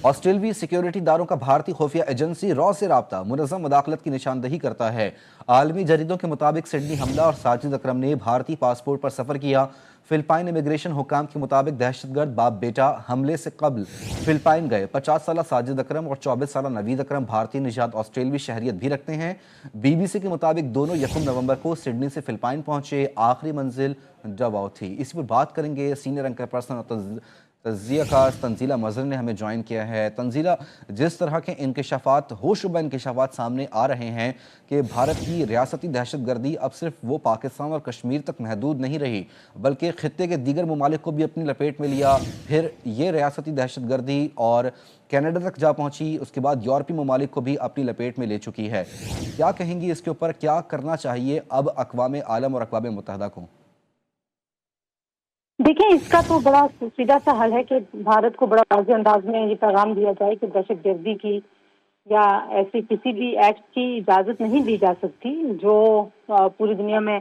آسٹریلوی سیکیورٹی داروں کا بھارتی خفیہ ایجنسی را سے رابطہ منظم مداخلت کی نشاندہی کرتا ہے۔ عالمی جریدوں کے مطابق سڈنی حملہ اور ساجد اکرم نے بھارتی پاسپورٹ پر سفر کیا۔ فلپائن امیگریشن حکام کے مطابق دہشت گرد باپ بیٹا حملے سے قبل فلپائن گئے۔ 50 سالہ ساجد اکرم اور 24 سالہ نوید اکرم بھارتی نژاد آسٹریلوی شہریت بھی رکھتے ہیں۔ بی بی سی کے مطابق دونوں 1 نومبر کو سڈنی سے فلپائن پہنچے۔ آخری منزل ڈباؤ تھی۔ اسی پر بات کریں گے سینئر اینکر پرسن اور تجزیہ کار تنزیلہ مظہر نے ہمیں جوائن کیا ہے۔ تنزیلہ، جس طرح کے انکشافات ہوشربہ انکشافات سامنے آ رہے ہیں کہ بھارت کی ریاستی دہشت گردی اب صرف وہ پاکستان اور کشمیر تک محدود نہیں رہی بلکہ خطے کے دیگر ممالک کو بھی اپنی لپیٹ میں لیا، پھر یہ ریاستی دہشت گردی اور کینیڈا تک جا پہنچی، اس کے بعد یورپی ممالک کو بھی اپنی لپیٹ میں لے چکی ہے۔ کیا کہیں گی اس کے اوپر؟ کیا کرنا چاہیے اب اقوام عالم اور اقوام متحدہ کو؟ دیکھیں، اس کا تو بڑا سیدھا سا حل ہے کہ بھارت کو بڑا واضح انداز میں یہ پیغام دیا جائے کہ دہشت گردی کی یا ایسی کسی بھی ایکٹ کی اجازت نہیں دی جا سکتی جو پوری دنیا میں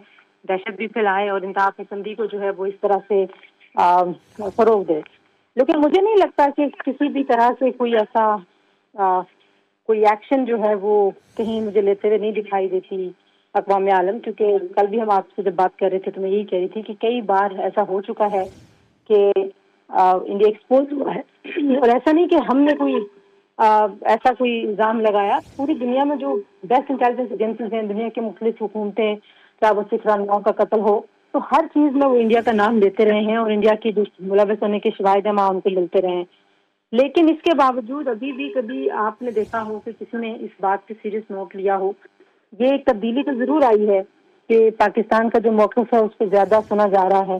دہشت بھی پھیلائے اور انتہا پسندی کو جو ہے وہ اس طرح سے فروغ دے۔ لیکن مجھے نہیں لگتا کہ کسی بھی طرح سے کوئی ایسا کوئی ایکشن جو ہے وہ کہیں مجھے لیتے ہوئے نہیں دکھائی دیتی اقوام عالم، کیونکہ کل بھی ہم آپ سے جب بات کر رہے تھے تو میں یہی کہہ رہی تھی کہ کئی بار ایسا ہو چکا ہے کہ انڈیا ایکسپوز ہوا ہے، اور ایسا نہیں کہ ہم نے کوئی ایسا کوئی الزام لگایا۔ پوری دنیا میں جو بیسٹ انٹیلیجنس ایجنسیز ہیں، دنیا کی مختلف حکومتیں، چاہے وہ سکھ رہنماؤں کا قتل ہو، تو ہر چیز میں وہ انڈیا کا نام لیتے رہے ہیں اور انڈیا کی ملوث ہونے کے شواہد ہم ان کو ملتے رہے ہیں۔ لیکن اس کے باوجود ابھی بھی کبھی آپ نے دیکھا ہو کہ کسی نے اس بات کی سیریس نوٹ لیا ہو۔ یہ ایک تبدیلی تو ضرور آئی ہے کہ پاکستان کا جو موقف ہے اس پہ زیادہ سنا جا رہا ہے۔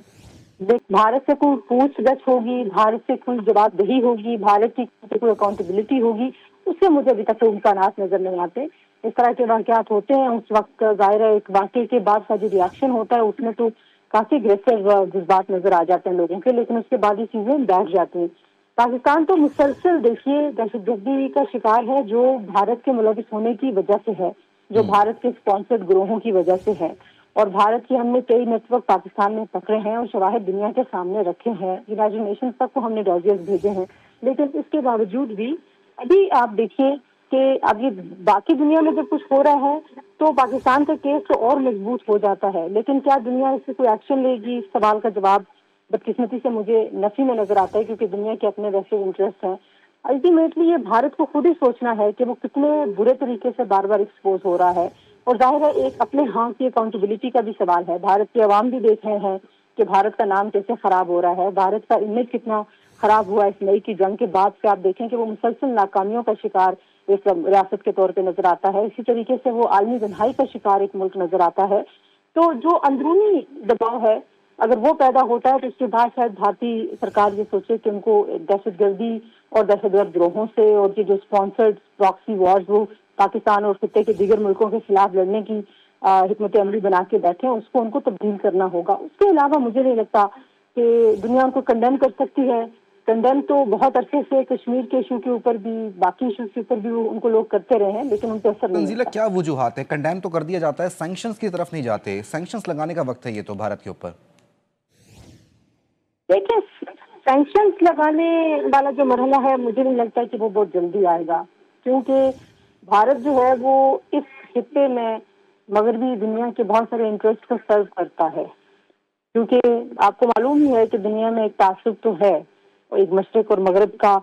بھارت سے کوئی پوچھ گچھ ہوگی، بھارت سے کوئی جواب دہی ہوگی، بھارت کی کوئی اکاؤنٹیبلٹی ہوگی، اس سے مجھے ابھی تک امکانات نظر نہیں آتے۔ اس طرح کے واقعات ہوتے ہیں، اس وقت ظاہر ہے ایک واقعے کے بعد کا جو ریاکشن ہوتا ہے اس میں تو کافی اگریسو جذبات نظر آ جاتے ہیں لوگوں کے، لیکن اس کے بعد یہ چیزیں بیٹھ جاتی ہیں۔ پاکستان تو مسلسل دیکھیے دہشت گردی کا شکار ہے، جو بھارت کے ملوث ہونے کی وجہ سے ہے، جو بھارت کے اسپانسرڈ گروہوں کی وجہ سے ہے، اور بھارت کی ہم نے کئی نیٹ ورک پاکستان میں پکڑے ہیں اور شواہد دنیا کے سامنے رکھے ہیں، یونائیٹڈ نیشنز تک کو ہم نے ڈوزیئرز بھیجے ہیں۔ لیکن اس کے باوجود بھی ابھی آپ دیکھیے کہ اب یہ باقی دنیا میں جب کچھ ہو رہا ہے تو پاکستان کا کیس تو اور مضبوط ہو جاتا ہے، لیکن کیا دنیا اس سے کوئی ایکشن لے گی؟ اس سوال کا جواب بدقسمتی سے مجھے نفی میں نظر آتا ہے، کیونکہ دنیا کے اپنے ویسے انٹرسٹ ہیں۔ الٹیمیٹلی یہ بھارت کو خود ہی سوچنا ہے کہ وہ کتنے برے طریقے سے بار بار ایکسپوز ہو رہا ہے، اور ظاہر ہے ایک اپنے ہاں کی اکاؤنٹیبلٹی کا بھی سوال ہے۔ بھارت کے عوام بھی دیکھ رہے ہیں کہ بھارت کا نام کیسے خراب ہو رہا ہے، بھارت کا امیج کتنا خراب ہوا اس نئی کی جنگ کے بعد سے۔ آپ دیکھیں کہ وہ مسلسل ناکامیوں کا شکار ایک ریاست کے طور پہ نظر آتا ہے، اسی طریقے سے وہ عالمی تنہائی کا شکار ایک ملک نظر آتا ہے۔ تو جو اندرونی دباؤ ہے اگر وہ پیدا ہوتا ہے تو اس کے بعد شاید بھارتی سرکار یہ سوچے کہ ان کو دہشت گردی اور دہشت گرد گروہوں سے اور یہ جو اسپانسرڈ پراکسی وارز وہ پاکستان اور خطے کے دیگر ملکوں کے خلاف لڑنے کی حکمت عملی بنا کے بیٹھے ہیں، اس کو ان کو تبدیل کرنا ہوگا۔ اس کے علاوہ مجھے نہیں لگتا کہ دنیا ان کو کنڈیم کر سکتی ہے۔ کنڈیم تو بہت عرصے سے کشمیر کے ایشو کے اوپر بھی، باقی ایشوز کے اوپر بھی ان کو لوگ کرتے رہے ہیں، لیکن ان پہ اثر نہیں تنزیلہ، ہوتا۔ کیا وجوہات ہیں؟ کنڈیم تو کر دیا جاتا ہے، سینکشنز کی طرف نہیں جاتے۔ سینکشنز لگانے کا وقت ہے یہ تو بھارت کے اوپر۔ دیکھیں، سینکشنز لگانے والا جو مرحلہ ہے مجھے نہیں لگتا کہ وہ بہت جلدی آئے گا، کیونکہ بھارت جو ہے وہ اس خطے میں مغربی دنیا کے بہت سارے انٹرسٹ کو سرو کرتا ہے، کیونکہ آپ کو معلوم ہی ہے کہ دنیا میں ایک تعصب تو ہے، اور ایک مشرق اور مغرب کا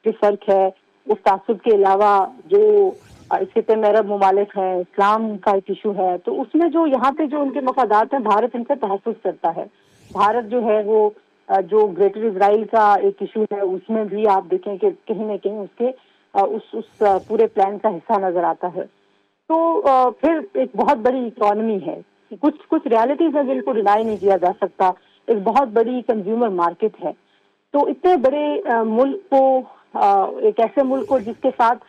جو فرق ہے، اس تعصب کے علاوہ جو اس خطے میں عرب ممالک ہے، اسلام کا ایک ایشو ہے، تو اس میں جو یہاں پہ جو ان کے مفادات ہیں بھارت ان سے تحفظ کرتا ہے۔ بھارت جو ہے وہ جو گریٹر اسرائیل کا ایک ایشو ہے اس میں بھی آپ دیکھیں کہ کہیں نہ کہیں اس کے اس پورے پلان کا حصہ نظر آتا ہے۔ تو پھر ایک بہت بڑی اکانومی ہے، کچھ ریالٹیز ہیں جن کو ڈینائی نہیں کیا جا سکتا، ایک بہت بڑی کنزیومر مارکیٹ ہے۔ تو اتنے بڑے ملک کو، ایک ایسے ملک کو جس کے ساتھ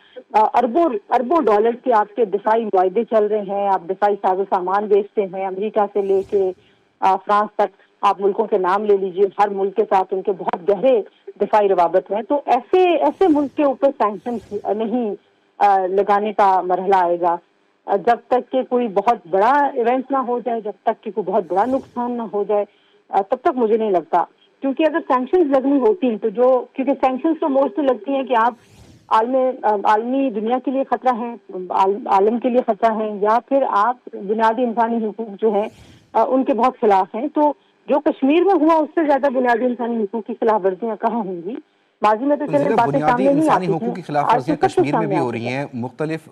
اربوں ڈالر کے آپ کے دفاعی معاہدے چل رہے ہیں، آپ دفاعی ساز و سامان بیچتے ہیں، امریکہ سے لے کے فرانس تک آپ ملکوں کے نام لے لیجئے، ہر ملک کے ساتھ ان کے بہت گہرے دفاعی روابط ہیں، تو ایسے ملک کے اوپر سینکشنز نہیں لگانے کا مرحلہ آئے گا جب تک کہ کوئی بہت بڑا ایونٹ نہ ہو جائے، جب تک کہ کوئی بہت بڑا نقصان نہ ہو جائے، تب تک مجھے نہیں لگتا۔ کیونکہ اگر سینکشنز لگنی ہوتی ہیں تو کیونکہ سینکشنز تو موسٹلی لگتی ہیں کہ آپ عالمی دنیا کے لیے خطرہ ہیں، عالم کے لیے خطرہ ہیں، یا پھر آپ بنیادی انسانی حقوق جو ہیں ان کے بہت خلاف ہیں؟ تو جو کشمیر میں ہوا اس سے زیادہ بنیادی انسانی حقوق کی خلاف ورزیاں کہاں ہوں گی؟ ماضی میں تو چلے تنزیلہ، باتیں بنیادی سامنے نہیں انسانی آتی تھیں، حقوق کی خلاف آج تو ورزیاں سب کچھ کشمیر میں سامنے بھی آ ہو رہی چکا ہے۔ ہیں، مختلف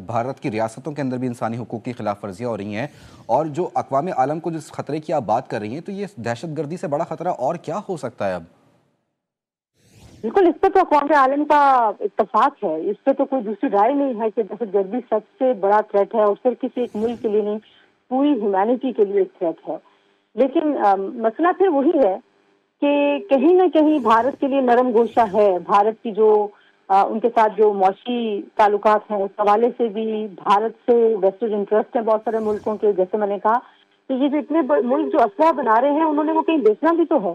بھارت کی ریاستوں کے اندر بھی انسانی حقوق کی خلاف ورزیاں ہو رہی ہیں، اور جو اقوام عالم کو جس خطرے کی آپ بات کر رہی ہیں، تو یہ دہشت گردی سے بڑا خطرہ اور کیا ہو سکتا ہے اب؟ بالکل، اس پہ تو اقوام عالم کا اتفاق ہے، اس پہ تو کوئی دوسری رائے نہیں ہے کہ دہشت گردی سب سے بڑا تھریٹ ہے، اور صرف کسی ایک ملک کے لیے نہیں، پوری ہیومینٹی کے لیے ایک تھریٹ ہے۔ لیکن مسئلہ پھر وہی ہے کہ کہیں نہ کہیں بھارت کے لیے نرم گوشہ ہے، بھارت کی جو ان کے ساتھ جو معاشی تعلقات ہیں اس حوالے سے بھی بھارت سے ویسٹڈ انٹرسٹ ہے بہت سارے ملکوں کے، جیسے میں نے کہا کہ یہ جو اتنے ملک جو اسلحہ بنا رہے ہیں انہوں نے وہ کہیں بیچنا بھی تو ہے۔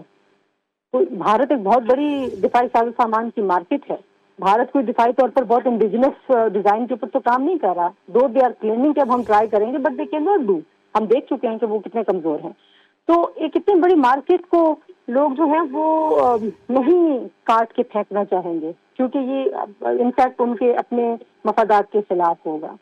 تو بھارت ایک بہت بڑی دفاعی ساز و سامان کی مارکیٹ ہے۔ بھارت کوئی دفاعی طور پر بہت انڈیجنس ڈیزائن کے اوپر تو کام نہیں کر رہا، دو دے آر کلیننگ کہ اب ہم ٹرائی کریں گے، but they can not do, ہم دیکھ چکے ہیں کہ وہ کتنے کمزور ہیں۔ تو ایک اتنی بڑی مارکیٹ کو لوگ جو ہیں وہ نہیں کاٹ کے پھینکنا چاہیں گے، کیونکہ یہ انفیکٹ ان کے اپنے مفادات کے خلاف ہوگا۔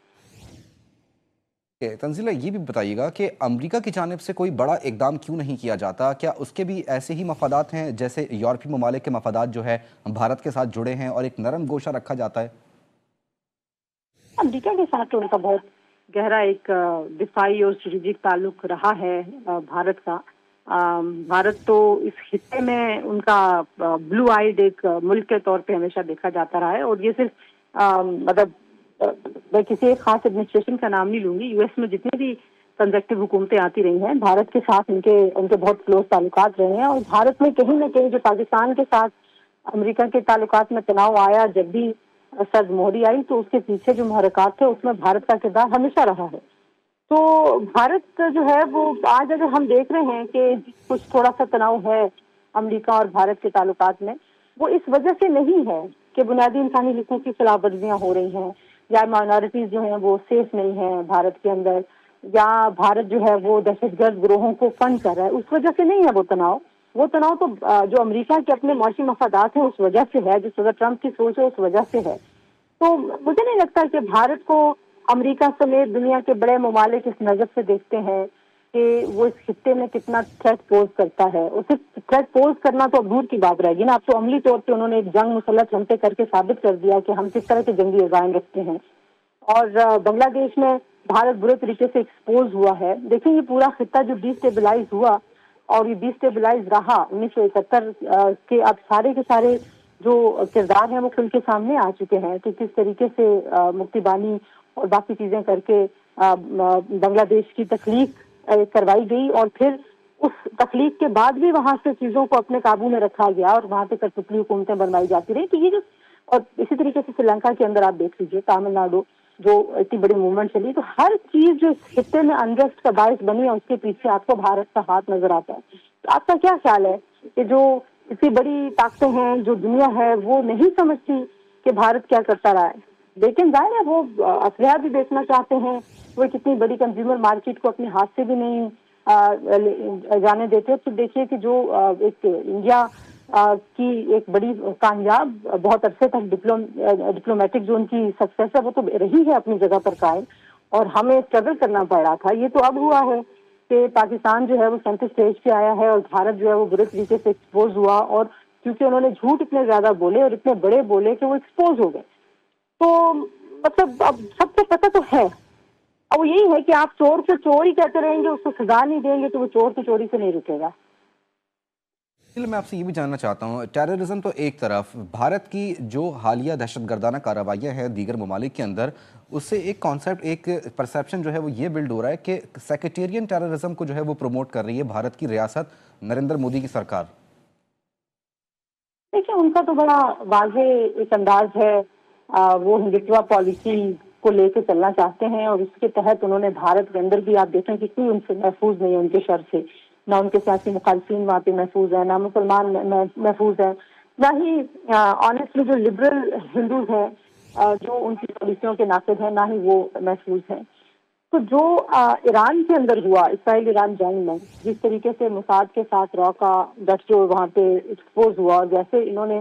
تنزیلہ، یہ بھی بتائیے گا کہ امریکہ کی جانب سے کوئی بڑا اقدام کیوں نہیں کیا جاتا؟ کیا اس کے بھی ایسے ہی مفادات ہیں جیسے یورپی ممالک کے مفادات جو ہے بھارت کے ساتھ جڑے ہیں، اور ایک نرم گوشہ رکھا جاتا ہے؟ امریکہ کے ساتھ تو ان کا بہت گہرا ایک دفاعی اور اسٹریٹجک تعلق رہا ہے بھارت کا۔ بھارت تو اس خطے میں ان کا بلو آئیڈ ایک ملک کے طور پہ ہمیشہ دیکھا جاتا رہا ہے، اور یہ صرف مطلب میں کسی ایک خاص ایڈمنسٹریشن کا نام نہیں لوں گی، یو ایس میں جتنی بھی کنزرویٹو حکومتیں آتی رہی ہیں بھارت کے ساتھ ان کے بہت کلوز تعلقات رہے ہیں، اور بھارت میں کہیں نہ کہیں جو پاکستان کے ساتھ امریکہ کے تعلقات میں تناؤ آیا، جب بھی سرد مہری آئی تو اس کے پیچھے جو محرکات تھے اس میں بھارت کا کردار ہمیشہ رہا ہے۔ تو بھارت جو ہے وہ آج اگر ہم دیکھ رہے ہیں کہ کچھ تھوڑا سا تناؤ ہے امریکہ اور بھارت کے تعلقات میں، وہ اس وجہ سے نہیں ہے کہ بنیادی انسانی حقوق کی خلاف ورزیاں ہو رہی ہیں، یا مائنارٹیز جو ہیں وہ سیف نہیں ہیں بھارت کے اندر، یا بھارت جو ہے وہ دہشت گرد گروہوں کو فنڈ کر رہا ہے، اس وجہ سے نہیں ہے وہ تناؤ تو جو امریکہ کے اپنے معاشی مفادات ہیں اس وجہ سے ہے، جو صدر ٹرمپ کی سوچ ہے اس وجہ سے ہے۔ تو مجھے نہیں لگتا کہ بھارت کو امریکہ سمیت دنیا کے بڑے ممالک اس نظر سے دیکھتے ہیں کہ وہ اس خطے میں کتنا تھریٹ پوز کرتا ہے۔ اسے تھریٹ پوز کرنا تو اب دور کی بات رہے گی نا، اب تو عملی طور پہ انہوں نے ایک جنگ مسلح ہم پہ کر کے ثابت کر دیا کہ ہم کس طرح کے جنگی عزائم رکھتے ہیں، اور بنگلہ دیش میں بھارت برے طریقے سے ایکسپوز ہوا ہے۔ دیکھیں یہ پورا خطہ جو ڈی اسٹیبلائز ہوا اور یہ ڈی اسٹیبلائز رہا 1971 کے، اب سارے کے سارے جو کردار ہیں وہ کھل کے سامنے آ چکے ہیں کہ کس طریقے سے مکتی بانی اور باقی چیزیں کر کے بنگلہ دیش کی تخلیق کروائی گئی، اور پھر اس تخلیق کے بعد بھی وہاں سے چیزوں کو اپنے قابو میں رکھا گیا اور وہاں سے کٹپتلی حکومتیں بنوائی جاتی رہی۔ تو یہ جو، اور اسی طریقے سے سری لنکا کے اندر آپ دیکھ لیجیے، تامل ناڈو جو اتنی بڑی موومنٹ چلی، تو ہر چیز جو اس خطے میں انریسٹ کا باعث بنی ہے اس کے پیچھے آپ کو بھارت کا ہاتھ نظر آتا ہے۔ تو آپ کا کیا خیال ہے کہ جو اتنی بڑی طاقتیں ہیں، جو دنیا ہے وہ نہیں سمجھتی کہ بھارت کیا کرتا رہا ہے؟ لیکن ظاہر ہے وہ اسلحہ بھی بیچنا چاہتے ہیں، وہ ایک اتنی بڑی کنزیومر مارکیٹ کو اپنے ہاتھ سے بھی نہیں جانے دیتے۔ تو دیکھیے کہ جو ایک انڈیا کی ایک بڑی کامیاب بہت عرصے تک ڈپلومیٹک جو ان کی سکسیس ہے وہ تو رہی ہے اپنی جگہ پر قائم، اور ہمیں اسٹرگل کرنا پڑ رہا تھا۔ یہ تو اب ہوا ہے کہ پاکستان جو ہے وہ سینٹر اسٹیج پہ آیا ہے اور بھارت جو ہے وہ برے طریقے سے ایکسپوز ہوا، اور کیونکہ انہوں نے جھوٹ اتنے زیادہ بولے اور اتنے بڑے بولے کہ وہ ایکسپوز ہو گئے۔ تو مطلب اب سب کو پتہ تو ہے، اب وہ یہی ہے کہ آپ چور کو چور ہی کہتے رہیں گے، اس کو سزا نہیں دیں گے تو وہ چور کی چوری سے نہیں رکے گا۔ میں آپ سے یہ بھی جاننا چاہتا ہوں، ٹیررزم تو ایک طرف، بھارت کی جو حالیہ دہشت گردانہ کارروائیاں ہیں دیگر ممالک کے اندر، اس سے ایک کانسیپٹ، ایک پرسیپشن جو ہے وہ یہ بلڈ ہو رہا ہے کہ سیکریٹیرین ٹیررزم کو جو ہے وہ پروموٹ کر رہی ہے بھارت کی ریاست نریندر مودی کی سرکار۔ دیکھیں ان کا تو بڑا واضح ایک انداز ہے، وہ ہندوتوا پالیسی کو لے کے چلنا چاہتے ہیں، اور اس کے تحت انہوں نے بھارت کے اندر بھی آپ دیکھیں کہ کوئی ان سے محفوظ نہیں ہے ان کے شر سے، نہ ان کے سیاسی مخالفین وہاں پہ محفوظ ہیں، نہ مسلمان محفوظ ہیں، نہ ہی آنیسٹلی جو لبرل ہندوز ہیں جو ان کی پالیسیوں کے ناقد ہیں، نہ ہی وہ محفوظ ہیں۔ تو جو ایران کے اندر ہوا، اسرائیل ایران جنگ میں جس طریقے سے موساد کے ساتھ را کا ڈٹ جو وہاں پہ ایکسپوز ہوا، اور جیسے انہوں نے